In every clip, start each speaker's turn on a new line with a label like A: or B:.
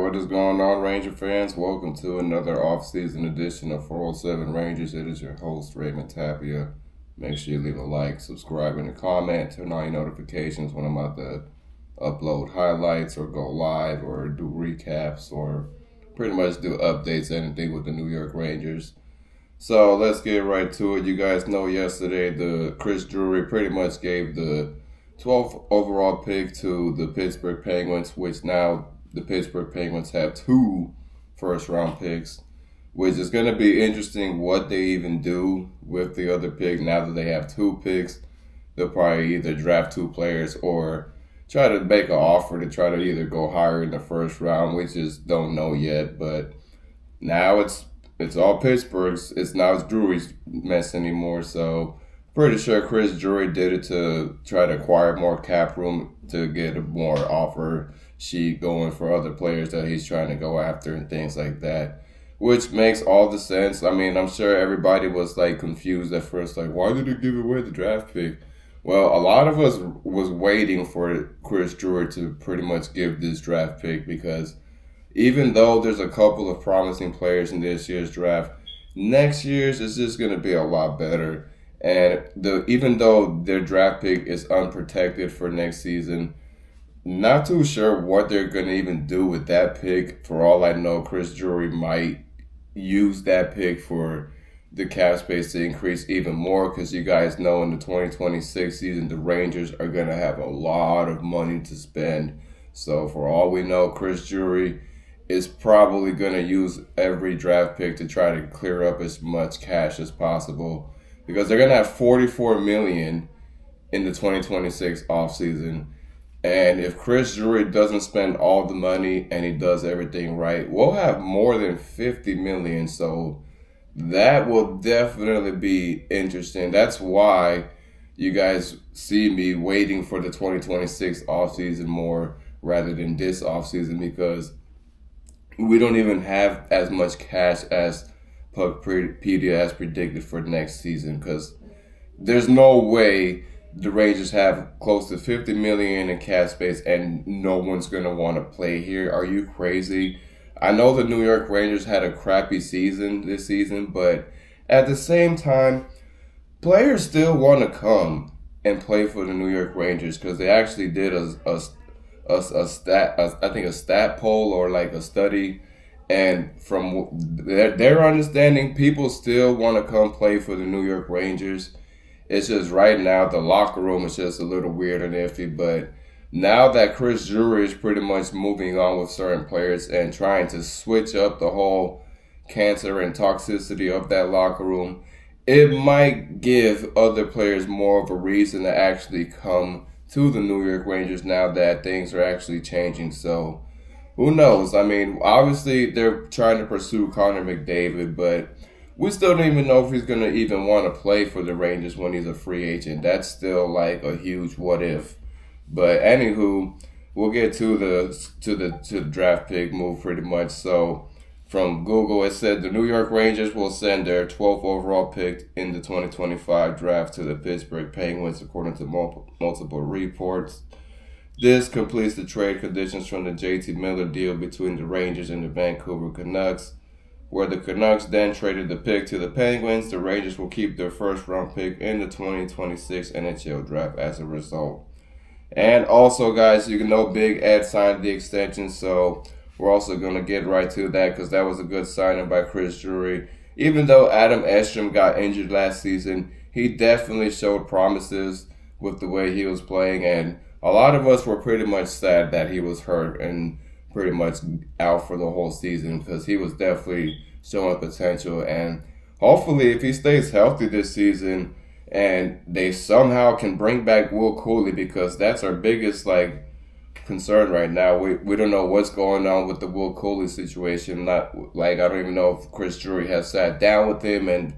A: what is going on, Ranger fans? Welcome to another off-season edition of 407 Rangers. It is your host, Raymond Tapia. Make sure you leave a like, subscribe, and a comment. Turn on your notifications when I'm about to upload highlights or go live or do recaps or pretty much do updates, anything with the New York Rangers. So let's get right to it. You guys know yesterday the Chris Drury pretty much gave the 12th overall pick to the Pittsburgh Penguins, which now the Pittsburgh Penguins have 2 first-round picks, which is going to be interesting what they even do with the other pick. Now that they have 2 picks, they'll probably either draft 2 players or try to make an offer to try to either go higher in the first round. We just don't know yet, but now it's all Pittsburgh's. It's Drury's mess anymore, so pretty sure Chris Drury did it to try to acquire more cap room to get a more offer sheet going for other players that he's trying to go after and things like that, which makes all the sense. I mean, I'm sure everybody was like confused at first, like, why did he give away the draft pick? Well, a lot of us was waiting for Chris Drury to pretty much give this draft pick because even though there's a couple of promising players in this year's draft, next year's is just going to be a lot better. And even though their draft pick is unprotected for next season, not too sure what they're going to even do with that pick. For all I know, Chris Drury might use that pick for the cap space to increase even more because you guys know in the 2026 season, the Rangers are going to have a lot of money to spend. So for all we know, Chris Drury is probably going to use every draft pick to try to clear up as much cash as possible, because they're going to have $44 million in the 2026 offseason. And if Chris Drury doesn't spend all the money and he does everything right, we'll have more than $50 million. So that will definitely be interesting. That's why you guys see me waiting for the 2026 offseason more rather than this offseason, because we don't even have as much cash as Puckpedia has predicted for next season, because there's no way the Rangers have close to $50 million in cap space and no one's going to want to play here. Are you crazy? I know the New York Rangers had a crappy season this season, but at the same time, players still want to come and play for the New York Rangers because they actually did a stat poll or like a study. And from their understanding, people still want to come play for the New York Rangers. It's just right now the locker room is just a little weird and iffy. But now that Chris Drury is pretty much moving on with certain players and trying to switch up the whole cancer and toxicity of that locker room, it might give other players more of a reason to actually come to the New York Rangers now that things are actually changing. So who knows? I mean, obviously they're trying to pursue Connor McDavid, but we still don't even know if he's going to even want to play for the Rangers when he's a free agent. That's still like a huge what if. But anywho, we'll get to the draft pick move pretty much. So from Google, it said the New York Rangers will send their 12th overall pick in the 2025 draft to the Pittsburgh Penguins, according to multiple reports. This completes the trade conditions from the JT Miller deal between the Rangers and the Vancouver Canucks, where the Canucks then traded the pick to the Penguins. The Rangers will keep their first-round pick in the 2026 NHL draft as a result. And also, guys, you know Big Ed signed the extension, so we're also going to get right to that because that was a good signing by Chris Drury. Even though Adam Edstrom got injured last season, he definitely showed promises with the way he was playing, and a lot of us were pretty much sad that he was hurt and pretty much out for the whole season because he was definitely showing potential. And hopefully if he stays healthy this season and they somehow can bring back Will Cooley, because that's our biggest concern right now. We don't know what's going on with the Will Cooley situation. I don't even know if Chris Drury has sat down with him and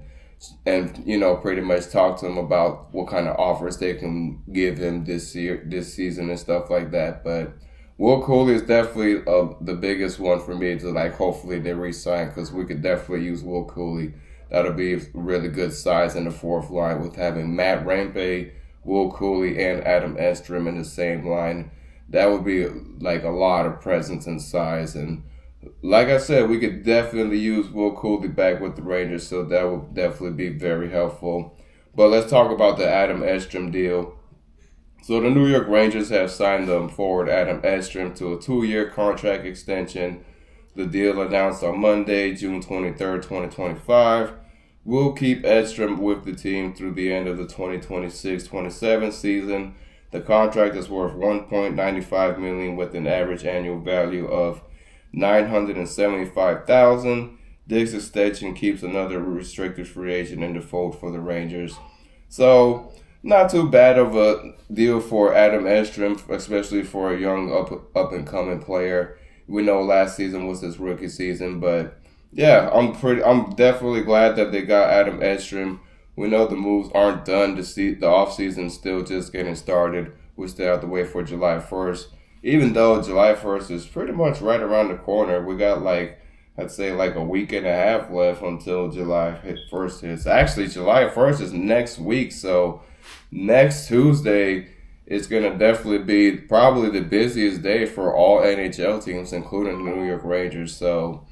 A: pretty much talk to him about what kind of offers they can give him this season and stuff like that. But Will Cooley is definitely the biggest one for me to hopefully they re-sign, because we could definitely use Will Cooley. That'll be really good size in the fourth line with having Matt Rempe, Will Cooley, and Adam Edstrom in the same line. That would be a lot of presence and size, and like I said, we could definitely use Will Cooley back with the Rangers, so that would definitely be very helpful. But let's talk about the Adam Edstrom deal. So the New York Rangers have signed forward Adam Edstrom to a 2-year contract extension. The deal announced on Monday, June 23rd, 2025, will keep Edstrom with the team through the end of the 2026-27 season. The contract is worth $1.95 million with an average annual value of $975,000. This extension keeps another restricted free agent in the fold for the Rangers. So, not too bad of a deal for Adam Edstrom, especially for a young up and coming player. We know last season was his rookie season, but yeah, I'm definitely glad that they got Adam Edstrom. We know the moves aren't done. The offseason's still just getting started. We still have to wait for July 1st. Even though July 1st is pretty much right around the corner, we got I'd say a week and a half left until July 1st hits. Actually, July 1st is next week, so next Tuesday is going to definitely be probably the busiest day for all NHL teams, including the New York Rangers. So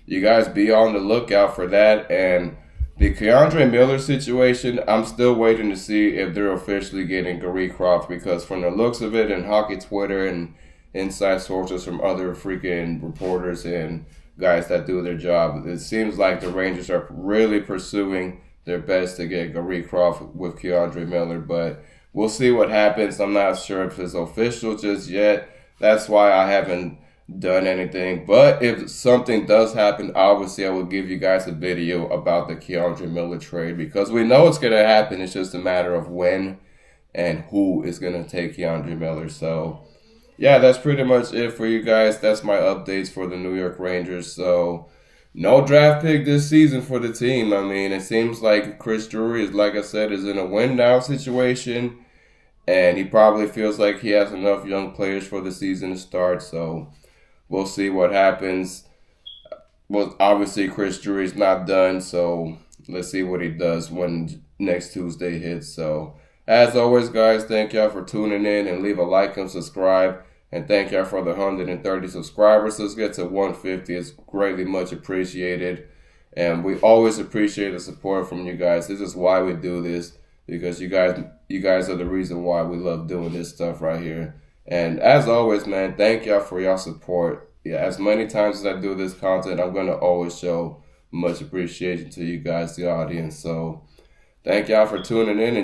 A: you guys be on the lookout for that. And the Keandre Miller situation, I'm still waiting to see if they're officially getting Gary Croft, because from the looks of it in hockey Twitter and inside sources from other freaking reporters and guys that do their job, it seems like the Rangers are really pursuing their best to get Gary Croft with Keandre Miller, but we'll see what happens. I'm not sure if it's official just yet. That's why I haven't done anything. But if something does happen, obviously I will give you guys a video about the Keandre Miller trade, because we know it's going to happen. It's just a matter of when and who is going to take Keandre Miller. So, yeah, that's pretty much it for you guys. That's my updates for the New York Rangers. So, no draft pick this season for the team. I mean, it seems like Chris Drury is, like I said, is in a win-now situation. And he probably feels like he has enough young players for the season to start. So we'll see what happens. Well, obviously, Chris Drury's not done. So let's see what he does when next Tuesday hits. So as always, guys, thank y'all for tuning in, and leave a like and subscribe. And thank y'all for the 130 subscribers. Let's get to 150. It's greatly much appreciated. And we always appreciate the support from you guys. This is why we do this, because you guys are the reason why we love doing this stuff right here. And as always, man, thank y'all for y'all support. Yeah, as many times as I do this content, I'm going to always show much appreciation to you guys, the audience. So thank y'all for tuning in.